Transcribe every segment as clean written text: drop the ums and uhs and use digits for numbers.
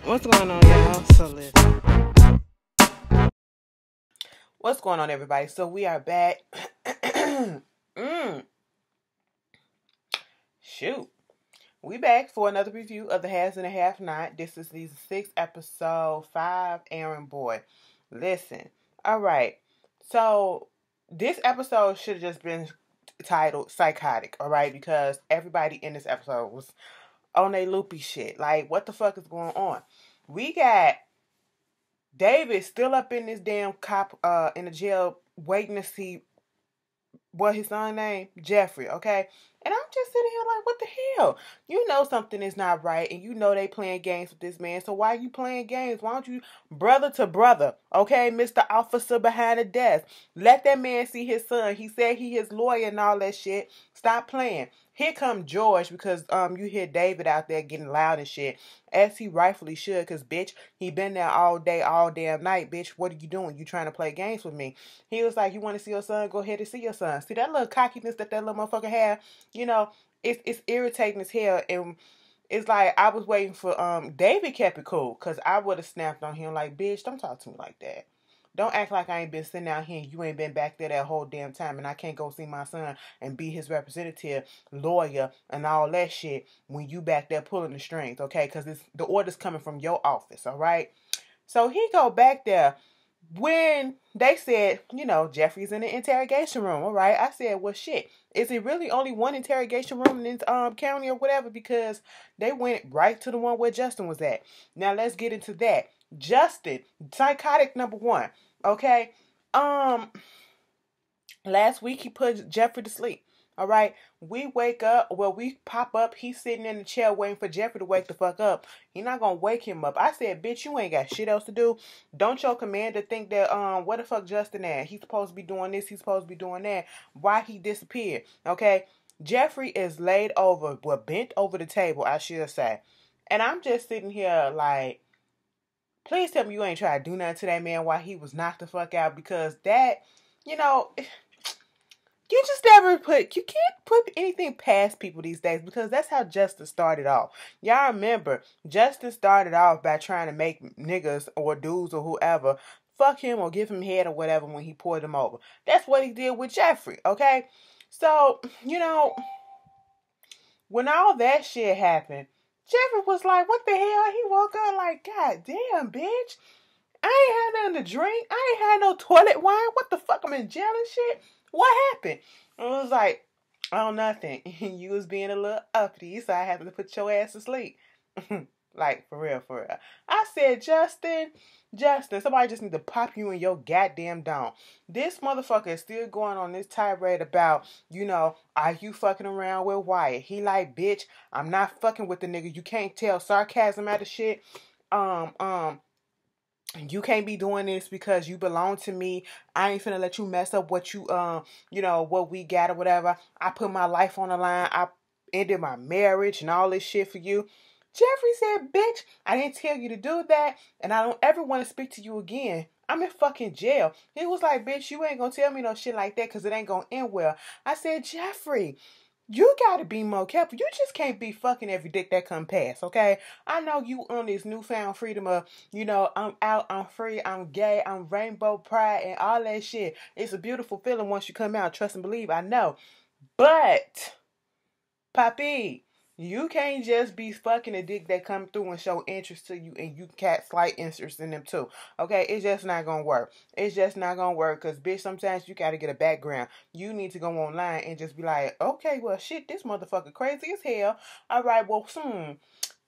What's going on, y'all? So listen. What's going on, everybody? So we are back. mm, shoot. We back for another review of the Has and a Half Not. This is season 6, episode 5, Errand Boy. Listen. Alright. So this episode should have just been titled Psychotic, alright? Because everybody in this episode was on a loopy shit. Like, what the fuck is going on? We got David still up in this damn cop in the jail waiting to see what his son name? Jeffrey, okay? And I'm just sitting here like, what the hell? You know something is not right, and you know they playing games with this man, so why are you playing games? Why don't you brother to brother, okay, Mr. Officer behind the desk? Let that man see his son. He said he his lawyer and all that shit. Stop playing. Here come George because you hear David out there getting loud and shit, as he rightfully should, because bitch, he been there all day, all damn night, bitch. What are you doing? You trying to play games with me? He was like, you want to see your son? Go ahead and see your son. See that little cockiness that little motherfucker had? You know, it's irritating as hell, and it's like I was waiting for David kept it cool, because I would have snapped on him like, bitch, don't talk to me like that. Don't act like I ain't been sitting out here and you ain't been back there that whole damn time and I can't go see my son and be his representative, lawyer, and all that shit when you back there pulling the strings, okay? Because the order's coming from your office, all right? So he go back there when they said, Jeffrey's in the interrogation room, all right? I said, well, shit, is it really only one interrogation room in this county or whatever? Because they went right to the one where Justin was at. Now, let's get into that. Justin, psychotic number 1, okay? Last week he put Jeffrey to sleep. All right, we wake up, we pop up, he's sitting in the chair waiting for Jeffrey to wake the fuck up. He not gonna wake him up. I said, bitch, you ain't got shit else to do. Don't your commander think that, what the fuck Justin at? He's supposed to be doing this, he's supposed to be doing that. Why he disappeared, okay? Jeffrey is laid over, bent over the table, I should say. And I'm just sitting here like, please tell me you ain't trying to do nothing to that man while he was knocked the fuck out, because that, you just you can't put anything past people these days, because that's how Justin started off. Y'all remember, Justin started off by trying to make niggas or dudes or whoever fuck him or give him head or whatever when he poured them over. That's what he did with Jeffrey, okay? So, when all that shit happened, Jeffrey was like, what the hell? He woke up like, God damn, bitch. I ain't had nothing to drink. I ain't had no toilet wine. What the fuck? I'm in jail and shit. What happened? I was like, oh, nothing. You was being a little uppity, so I had to put your ass to sleep. Like, for real, for real. I said, Justin, somebody just need to pop you in your goddamn dome. This motherfucker is still going on this tirade about, are you fucking around with Wyatt? He like, bitch, I'm not fucking with the nigga. You can't tell sarcasm out of shit. You can't be doing this because you belong to me. I ain't finna let you mess up what you, what we got or whatever. I put my life on the line. I ended my marriage and all this shit for you. Jeffrey said, bitch, I didn't tell you to do that, and I don't ever want to speak to you again. I'm in fucking jail. He was like, bitch, you ain't gonna tell me no shit like that because it ain't gonna end well. I said, Jeffrey, you gotta be more careful. You just can't be fucking every dick that come past, okay? I know you on this newfound freedom of, I'm out, I'm free, I'm gay, I'm rainbow pride, and all that shit. It's a beautiful feeling once you come out. Trust and believe, I know. But, Papi, you can't just be fucking a dick that come through and show interest to you, and you got slight interest in them too. Okay, it's just not gonna work. It's just not gonna work, because bitch, sometimes you gotta get a background. You need to go online and just be like, okay, well shit, this motherfucker crazy as hell. Alright, well,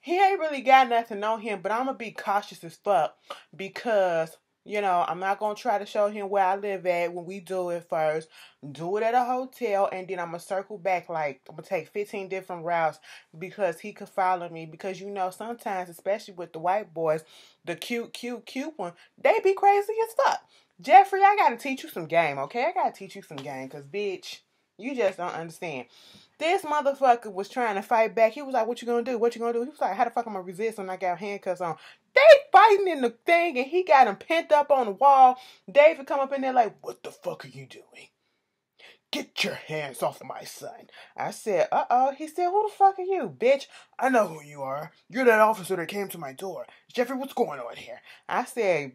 he ain't really got nothing on him, but I'm gonna be cautious as fuck, because I'm not going to try to show him where I live at when we do it first. Do it at a hotel, and then I'm going to circle back. Like, I'm going to take 15 different routes because he could follow me. Because, sometimes, especially with the white boys, the cute one, they be crazy as fuck. Jeffrey, I got to teach you some game, okay? I got to teach you some game because, bitch, you just don't understand. This motherfucker was trying to fight back. He was like, what you gonna do? What you gonna do? He was like, how the fuck am I gonna resist when I got handcuffs on? They fighting in the thing, and he got him pent up on the wall. David come up in there like, what the fuck are you doing? Get your hands off my son. I said, uh-oh. He said, who the fuck are you, bitch? I know who you are. You're that officer that came to my door. Jeffrey, what's going on here? I said,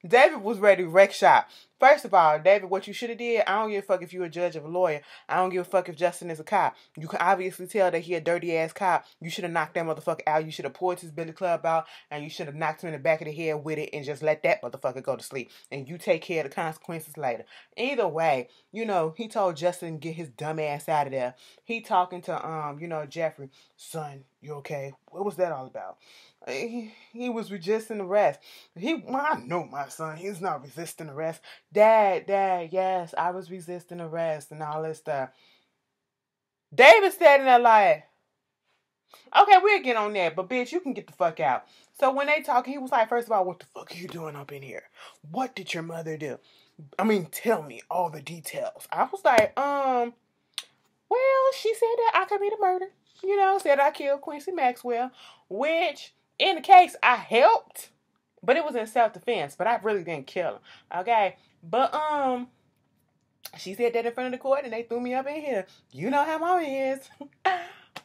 David was ready to wreck shop. First of all, David, what you should have did, I don't give a fuck if you're a judge or a lawyer. I don't give a fuck if Justin is a cop. You can obviously tell that he a dirty-ass cop. You should have knocked that motherfucker out. You should have pulled his billy club out, and you should have knocked him in the back of the head with it and just let that motherfucker go to sleep. And you take care of the consequences later. Either way, you know, he told Justin to get his dumb ass out of there. He talking to, you know, Jeffrey. Son, you okay? What was that all about? He was resisting arrest. I know my son. He's not resisting arrest. Dad, yes, I was resisting arrest and all this stuff. David standing there like, okay, we'll get on that, but bitch, you can get the fuck out. So when they talking, he was like, first of all, what the fuck are you doing up in here? What did your mother do? I mean, tell me all the details. I was like, well, she said that I committed murder. You know, said I killed Quincy Maxwell, which in the case I helped, but it was in self-defense, but I really didn't kill him. Okay. But she said that in front of the court and they threw me up in here. You know how mama is.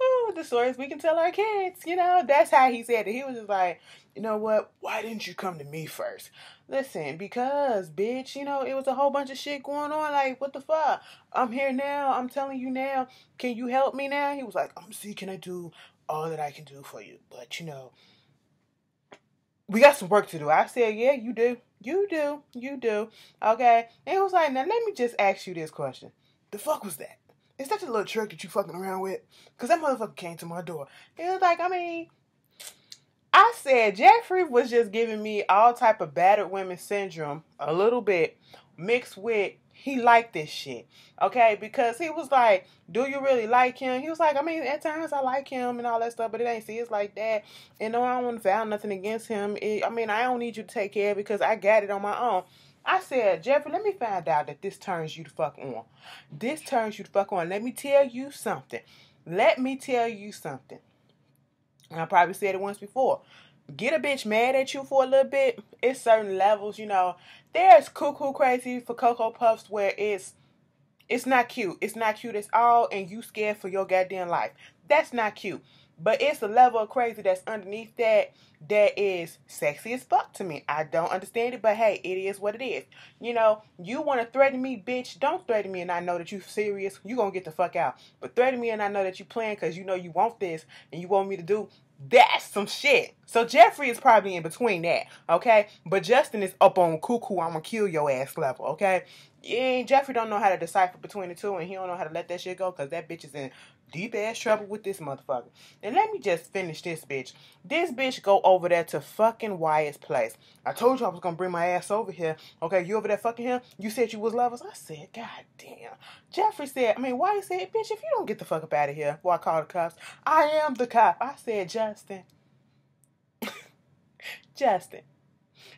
Ooh, the stories we can tell our kids, you know. That's how he said it. He was just like, you know what? Why didn't you come to me first? Listen, because, bitch, you know, it was a whole bunch of shit going on. Like, what the fuck? I'm here now. I'm telling you now. Can you help me now? He was like, see, can I do all that I can do for you? But, you know, we got some work to do. I said, yeah, you do. You do. You do. Okay? And he was like, now, let me just ask you this question. The fuck was that? Is that the little trick that you fucking around with? Because that motherfucker came to my door. He was like, I mean, I said Jeffrey was just giving me all type of battered women syndrome a little bit mixed with he liked this shit. Okay? Because he was like, do you really like him? He was like, I mean, at times I like him and all that stuff, but it ain't serious like that. And no, I don't want to found nothing against him. I mean, I don't need you to take care because I got it on my own. I said, Jeffrey, let me find out that this turns you the fuck on. This turns you the fuck on. Let me tell you something. Let me tell you something. And I probably said it once before. Get a bitch mad at you for a little bit. It's certain levels, you know. There's cuckoo crazy for Cocoa Puffs where it's not cute. It's not cute at all and you scared for your goddamn life. That's not cute. But it's a level of crazy that's underneath that is sexy as fuck to me. I don't understand it, but hey, it is what it is. You know, you want to threaten me, bitch, don't threaten me and I know that you serious. You gonna get the fuck out. But threaten me and I know that you playing because you know you want this and you want me to do. That's some shit. So Jeffrey is probably in between that, okay? But Justin is up on cuckoo, I'm gonna kill your ass level, okay? Yeah, Jeffrey don't know how to decipher between the two and he don't know how to let that shit go because that bitch is in deep ass trouble with this motherfucker. And let me just finish this bitch. This bitch go over there to fucking Wyatt's place. I told you I was gonna bring my ass over here. Okay, you over there fucking him? You said you was lovers? I said, God damn. Jeffrey said, Wyatt said, bitch, if you don't get the fuck up out of here, well, I called the cops. I am the cop. I said, Justin. Justin.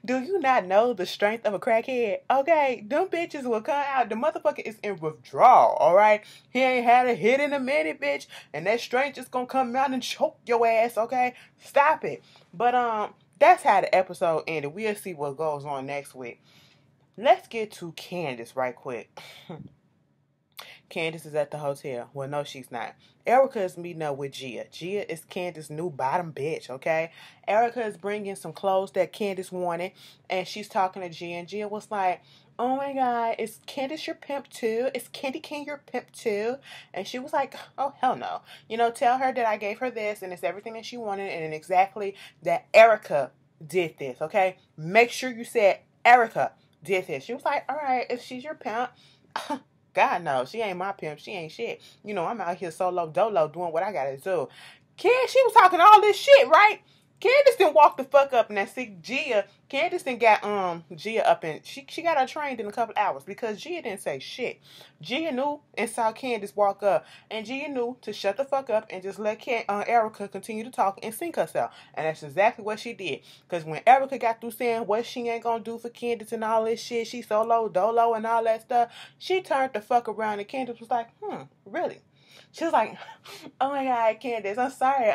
Do you not know the strength of a crackhead? Okay, them bitches will come out. The motherfucker is in withdrawal, alright? He ain't had a hit in a minute, bitch. And that strength just gonna come out and choke your ass, okay? Stop it. But, that's how the episode ended. We'll see what goes on next week. Let's get to Candace right quick. Candace is at the hotel. Well, no, she's not. Erica is meeting up with Gia. Gia is Candace's new bottom bitch, okay? Erica is bringing some clothes that Candace wanted, and she's talking to Gia, and Gia was like, oh my God, is Candace your pimp too? Is Candy King your pimp too? And she was like, oh, hell no. You know, tell her that I gave her this, and it's everything that she wanted, and exactly that Erica did this, okay? Make sure you said Erica did this. She was like, all right, if she's your pimp, God knows, she ain't my pimp. She ain't shit. You know, I'm out here solo dolo doing what I gotta do. Kid, she was talking all this shit, right? Candace didn't walk the fuck up and that see Gia. Candace didn't got Gia up and she got her trained in a couple hours because Gia didn't say shit. Gia knew and saw Candace walk up, and Gia knew to shut the fuck up and just let Erica continue to talk and sink herself. And that's exactly what she did. Because when Erica got through saying what she ain't gonna do for Candace and all this shit, she solo dolo and all that stuff, she turned the fuck around and Candace was like, really? She was like, oh my God, Candace, I'm sorry.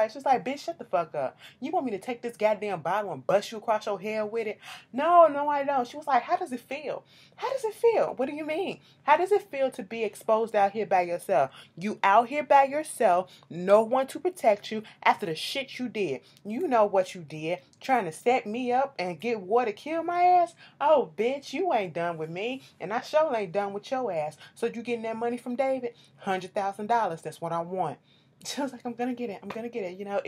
She was like, bitch, shut the fuck up. You want me to take this goddamn bottle and bust you across your head with it? No, I don't. She was like, how does it feel? How does it feel? What do you mean? How does it feel to be exposed out here by yourself? You out here by yourself, no one to protect you after the shit you did. You know what you did, trying to set me up and get war to kill my ass? Oh, bitch, you ain't done with me, and I sure ain't done with your ass. So you getting that money from David? $100,000. That's what I want. She was like, I'm gonna get it. You know,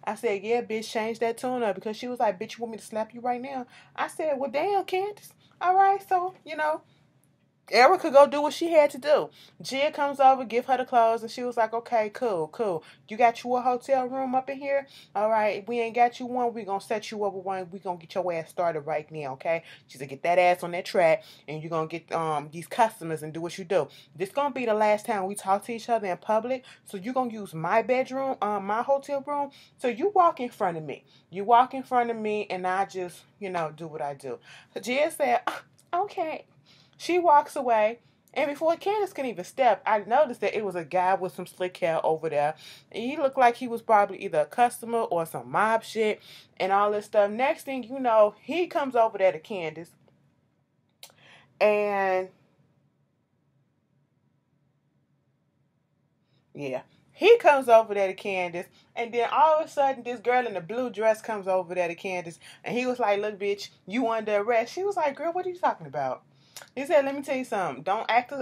I said, yeah, bitch, change that tune up, because she was like, bitch, you want me to slap you right now? I said, well, damn, Candace. All right, so, Erica go do what she had to do. Gia comes over, give her the clothes, and she was like, okay, cool. You got you a hotel room up in here? All right, we ain't got you one. We gonna set you up with one. We gonna get your ass started right now, okay? She said, get that ass on that track, and you gonna get these customers and do what you do. This gonna be the last time we talk to each other in public, so you gonna use my bedroom, my hotel room. So you walk in front of me. You walk in front of me, and I just, do what I do. So Gia said, okay. She walks away, and before Candace can even step, I noticed that it was a guy with some slick hair over there. And he looked like he was probably either a customer or some mob shit and all this stuff. Next thing you know, he comes over there to Candace, and yeah, he comes over there to Candace, and then all of a sudden, this girl in the blue dress comes over there to Candace, and he was like, look, bitch, you under arrest. She was like, girl, what are you talking about? He said, let me tell you something. Don't act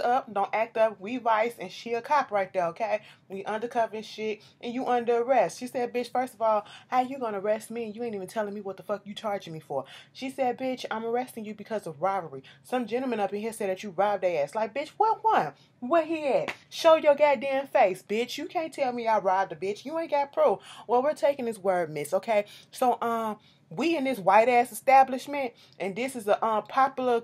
up. We Vice, and she a cop right there, okay? We undercover and shit, and you under arrest. She said, bitch, first of all, how you gonna arrest me? You ain't even telling me what the fuck you charging me for. She said, bitch, I'm arresting you because of robbery. Some gentleman up in here said that you robbed their ass. Like, bitch, what one? Where he at? Show your goddamn face, bitch. You can't tell me I robbed a bitch. You ain't got proof. Well, we're taking his word, miss, okay? So, we in this white-ass establishment, and this is a popular,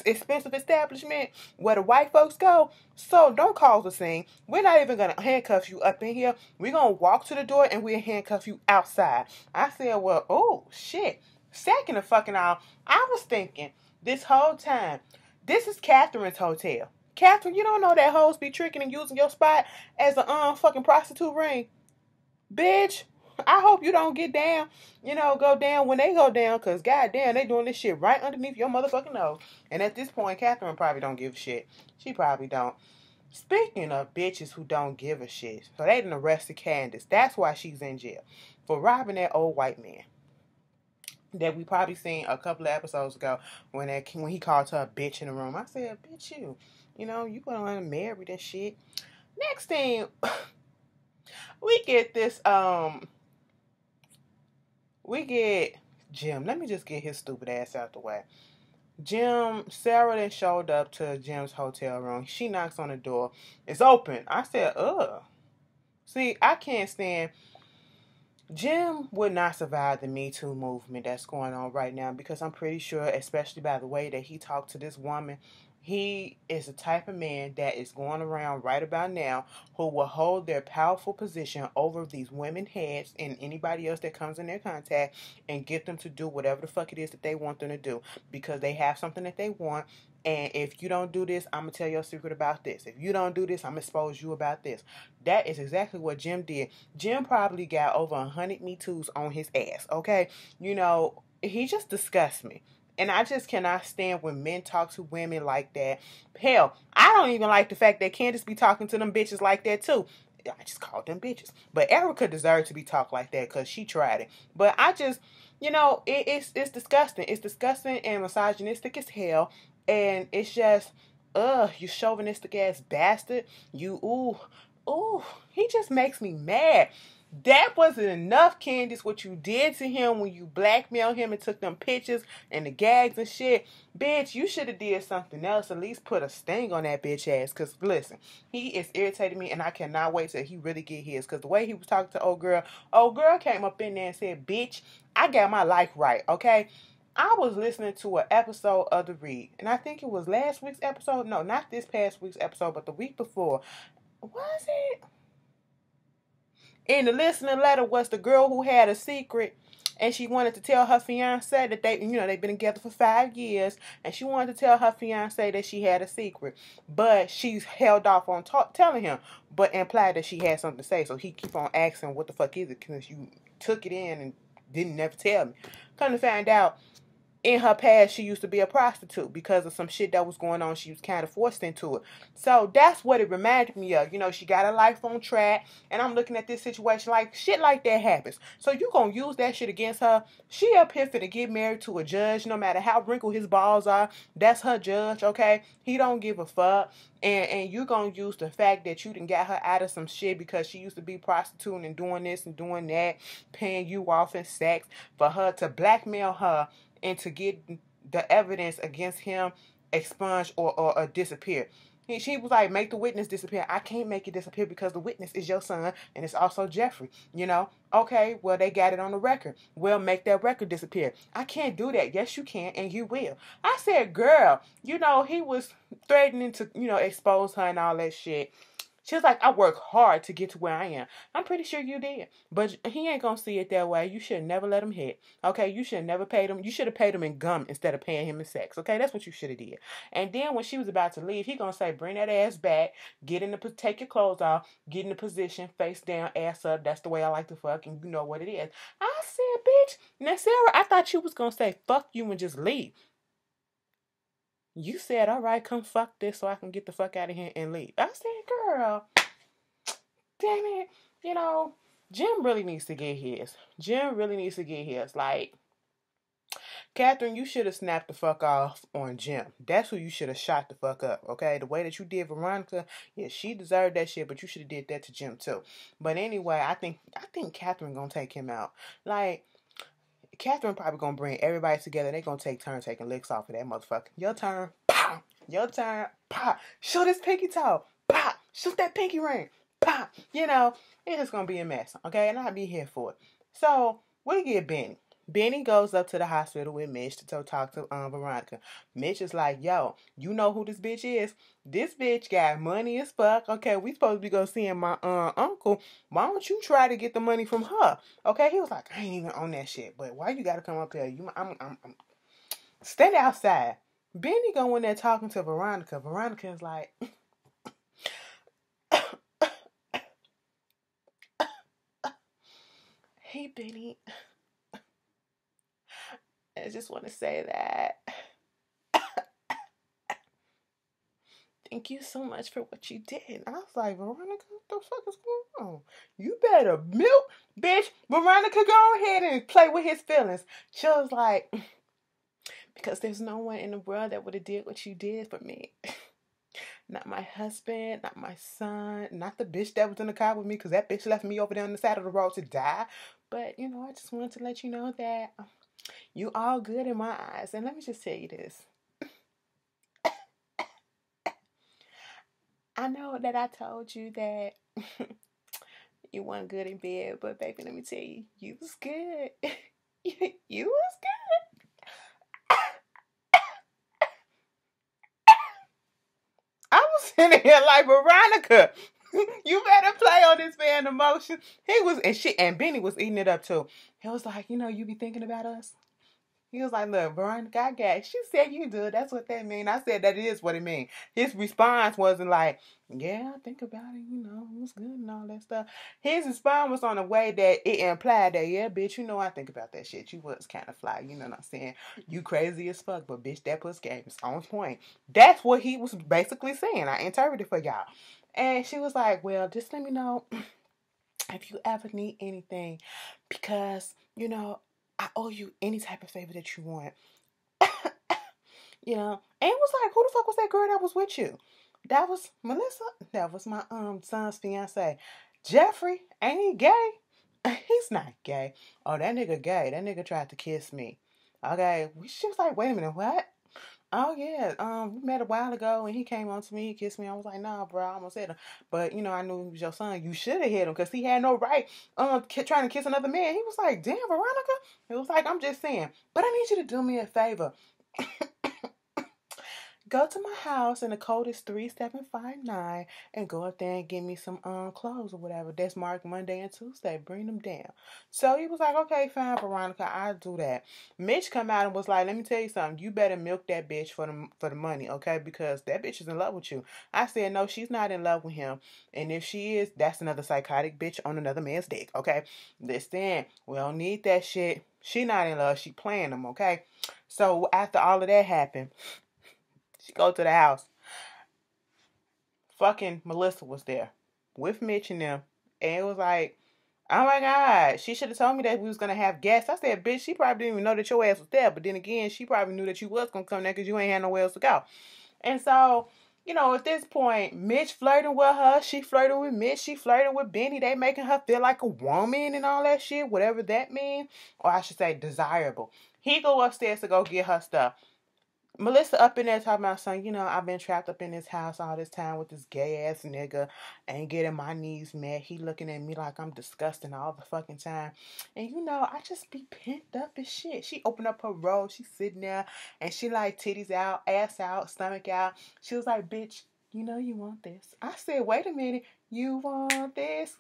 expensive establishment where the white folks go. So don't cause a scene. We're not even going to handcuff you up in here. We're going to walk to the door and we'll handcuff you outside. I said, well, oh, shit. Second of fucking all, I was thinking this whole time, this is Catherine's hotel. Catherine, you don't know that hoes be tricking and using your spot as a fucking prostitute ring. Bitch, I hope you don't get down, go down when they go down, because goddamn, they doing this shit right underneath your motherfucking nose. And at this point, Catherine probably don't give a shit. She probably don't. Speaking of bitches who don't give a shit, so they done arrested Candace. That's why she's in jail, for robbing that old white man that we probably seen a couple of episodes ago when he called her a bitch in the room. I said, bitch, you gonna married and shit. Next thing, we get this, we get Jim. Let me just get his stupid ass out the way. Sarah then showed up to Jim's hotel room. She knocks on the door. It's open. I said, ugh. See, I can't stand. Jim would not survive the Me Too movement that's going on right now, because I'm pretty sure, especially by the way that he talked to this woman, he is the type of man that is going around right about now who will hold their powerful position over these women heads and anybody else that comes in their contact and get them to do whatever the fuck it is that they want them to do, because they have something that they want. And if you don't do this, I'm going to tell your secret about this. If you don't do this, I'm going to expose you about this. That is exactly what Jim did. Jim probably got over 100 Me Too's on his ass, okay? He just disgusts me. And I just cannot stand when men talk to women like that. Hell, I don't even like the fact that Candace be talking to them bitches like that too. I just called them bitches. But Erica deserved to be talked like that because she tried it. But I just, it's disgusting. It's disgusting and misogynistic as hell. And it's just, you chauvinistic ass bastard. He just makes me mad. That wasn't enough, Candace, what you did to him when you blackmailed him and took them pictures and the gags and shit. Bitch, you should have did something else. At least put a sting on that bitch ass. Because, listen, he is irritating me, and I cannot wait till he really get his. Because the way he was talking to old girl came up in there and said, bitch, I got my life right, okay? I was listening to an episode of The Read, and I think it was last week's episode. No, not this past week's episode, but the week before. Was it? In the listening letter was the girl who had a secret. and she wanted to tell her fiance that they've been together for 5 years, and she wanted to tell her fiance that she had a secret, but she's held off on telling him, but implied that she had something to say. So he keep on asking, "What the fuck is it?" Because you took it in and didn't never tell me. Come to find out, in her past, she used to be a prostitute because of some shit that was going on. She was kind of forced into it. So that's what it reminded me of. She got her life on track, and I'm looking at this situation like shit like that happens. So you gonna use that shit against her? She up here finna get married to a judge, no matter how wrinkled his balls are. That's her judge, okay? He don't give a fuck. And you gonna use the fact that you done got her out of some shit because she used to be prostituting and doing this and doing that, paying you off in sex, for her to blackmail her and to get the evidence against him expunged or disappear. She was like, make the witness disappear. I can't make it disappear because the witness is your son and it's also Jeffrey, Okay, well, they got it on the record. Well, make that record disappear. I can't do that. Yes, you can, and you will. I said, girl, he was threatening to, expose her and all that shit. She was like, I work hard to get to where I am. I'm pretty sure you did. But he ain't going to see it that way. You should never let him hit. Okay? You should have never paid him. You should have paid him in gum instead of paying him in sex. Okay? That's what you should have did. And then when she was about to leave, he going to say, bring that ass back. Take your clothes off. Get in the position. Face down. Ass up. That's the way I like to fuck. And you know what it is. I said, bitch. Now, Sarah, I thought you was going to say, fuck you and just leave. You said, all right, come fuck this so I can get the fuck out of here and leave. I said, girl, damn it. Jim really needs to get his. Jim really needs to get his. Like, Catherine, you should have snapped the fuck off on Jim. That's who you should have shot the fuck up, okay? The way that you did Veronica, yeah, she deserved that shit, but you should have did that to Jim too. But anyway, I think Catherine gonna take him out. Like, Catherine probably gonna bring everybody together. They gonna take turns taking licks off of that motherfucker. Your turn, pow. Your turn, pow. Show this pinky toe, pow. Shoot that pinky ring, pow. It's just gonna be a mess, okay? And I'll be here for it. So we get Benny. Benny goes up to the hospital with Mitch to talk to Veronica. Mitch is like, yo, you know who this bitch is? This bitch got money as fuck. Okay, we supposed to be going seeing my uncle. Why don't you try to get the money from her? Okay, he was like, I ain't even on that shit. But why you gotta come up here? I'm stand outside. Benny go in there talking to Veronica. Veronica is like, hey, Benny. I just want to say that thank you so much for what you did. And I was like, Veronica, what the fuck is going on? You better milk, bitch. Veronica, go ahead and play with his feelings. She was like, because there's no one in the world that would have did what you did for me. Not my husband, not my son, not the bitch that was in the car with me, because that bitch left me over there on the side of the road to die. But, I just wanted to let you know that you all good in my eyes. And let me just tell you this. I know that I told you that you weren't good in bed, but baby, let me tell you, you was good. You was good. I was sitting here like, Veronica, you better play on this man emotion. And Benny was eating it up too. He was like, you be thinking about us. He was like, look, Veronica, I got it. She said you do. That's what that mean. I said that is what it mean. His response wasn't like, yeah, I think about it, it was good and all that stuff. His response was on a way that it implied that, yeah, bitch, I think about that shit. You was kind of fly, you know what I'm saying? You crazy as fuck, but bitch, that puss game is on point. That's what he was basically saying. I interpreted for y'all. And she was like, well, just let me know if you ever need anything because, I owe you any type of favor that you want. And it was like, who the fuck was that girl that was with you? That was Melissa. That was my son's fiance. Jeffrey, ain't he gay? He's not gay. Oh, that nigga gay. That nigga tried to kiss me. Okay. She was like, wait a minute, what? Oh, yeah. We met a while ago, and he came on to me. He kissed me. I was like, nah, bro, I almost hit him. But, I knew he was your son. You should have hit him because he had no right trying to kiss another man. He was like, damn, Veronica. It was like, I'm just saying. But I need you to do me a favor. go to my house and the code is 3759 and go up there and get me some clothes or whatever. That's marked Monday and Tuesday. Bring them down. So he was like, okay, fine, Veronica, I'll do that. Mitch come out and was like, let me tell you something. You better milk that bitch for the money, okay? Because that bitch is in love with you. I said, no, she's not in love with him. And if she is, that's another psychotic bitch on another man's dick, okay? Listen, we don't need that shit. She not in love. She playing them, okay? So after all of that happened, she go to the house. Fucking Melissa was there with Mitch and them. And it was like, oh my God, she should have told me that we was going to have guests. I said, bitch, she probably didn't even know that your ass was there. But then again, she probably knew that you was going to come there because you ain't had nowhere else to go. And so, you know, at this point, Mitch flirting with her. She flirting with Mitch. She flirting with Benny. They making her feel like a woman and all that shit, whatever that means. Or I should say desirable. He go upstairs to go get her stuff. Melissa up in there talking about something, you know, I've been trapped up in this house all this time with this gay ass nigga. Ain't getting my needs met. He looking at me like I'm disgusting all the fucking time. And you know, I just be pent up as shit. She opened up her robe. She's sitting there and she like titties out, ass out, stomach out. She was like, bitch, you know you want this. I said, wait a minute. You want this?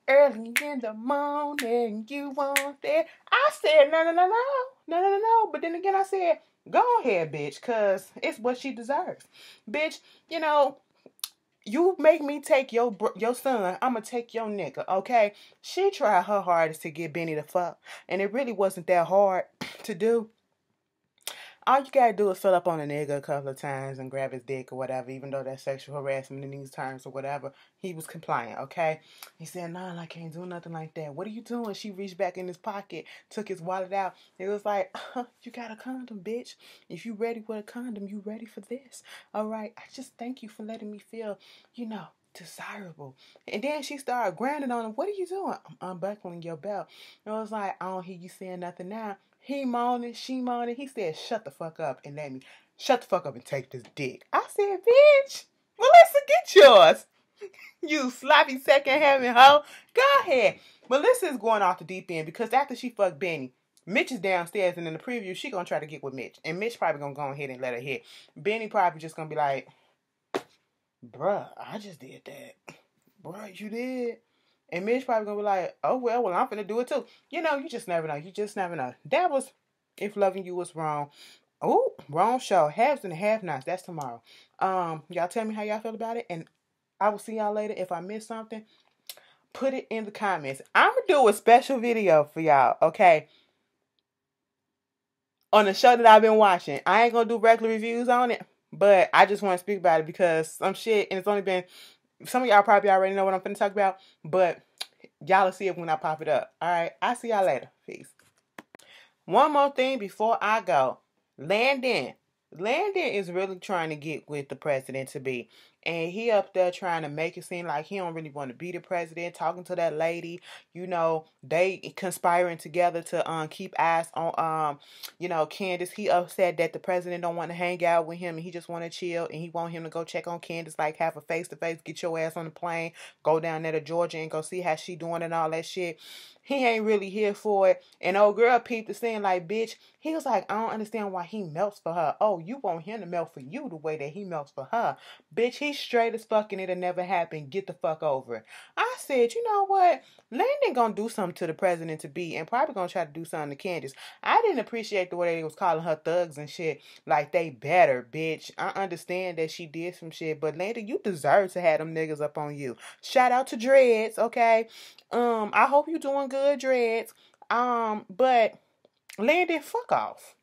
Early in the morning, you want that? I said, no. But then again, I said, go ahead, bitch, because it's what she deserves. Bitch, you know, you make me take your son, I'm going to take your nigga, okay? She tried her hardest to get Benny to fuck, and it really wasn't that hard to do. All you gotta do is fill up on a nigga a couple of times and grab his dick or whatever, even though that's sexual harassment in these terms or whatever. He was compliant, okay? He said, no, I can't do nothing like that. What are you doing? She reached back in his pocket, took his wallet out. It was like, you got a condom, bitch. If you ready with a condom, you ready for this. All right, I just thank you for letting me feel, you know, desirable. And then she started grinding on him. What are you doing? I'm unbuckling your belt. And I was like, I don't hear you saying nothing now. He moaning, she moaning. He said, shut the fuck up and let me shut the fuck up and take this dick. I said, bitch, Melissa, get yours. You sloppy second having hoe. Go ahead. Melissa is going off the deep end because after she fucked Benny, Mitch is downstairs and in the preview, she gonna try to get with Mitch. And Mitch probably gonna go ahead and let her hit. Benny probably just gonna be like, bruh, I just did that. Bruh, you did? And Mitch probably gonna be like, oh, well, I'm finna do it too. You know, you just never know. You just never know. That was If Loving You Was Wrong. Oh, wrong show. Halves and Have-Nots. That's tomorrow. Y'all tell me how y'all feel about it. And I will see y'all later. If I missed something, put it in the comments. I'm gonna do a special video for y'all, okay? On the show that I've been watching. I ain't gonna do regular reviews on it. But I just want to speak about it because some shit, and it's only been... Some of y'all probably already know what I'm finna talk about, but y'all will see it when I pop it up. All right, I'll see y'all later. Peace. One more thing before I go. Landon is really trying to get with the president-to-be. And he up there trying to make it seem like he don't really want to be the president. Talking to that lady, you know, they conspiring together to keep eyes on you know, Candace. He upset that the president don't want to hang out with him and he just want to chill and he want him to go check on Candace, like have a face-to-face, get your ass on the plane, go down there to Georgia and go see how she doing and all that shit. He ain't really here for it. And old girl peeped the scene like, bitch. He was like, I don't understand why he melts for her. Oh, you want him to melt for you the way that he melts for her. Bitch, he's straight as fuck and it'll never happen. Get the fuck over it. I said, you know what? Landon gonna do something to the president-to-be and probably gonna try to do something to Candace. I didn't appreciate the way they was calling her thugs and shit. Like they better, bitch. I understand that she did some shit, but Landon, you deserve to have them niggas up on you. Shout out to Dreads, okay? I hope you doing good, Dreads. But Landon, fuck off.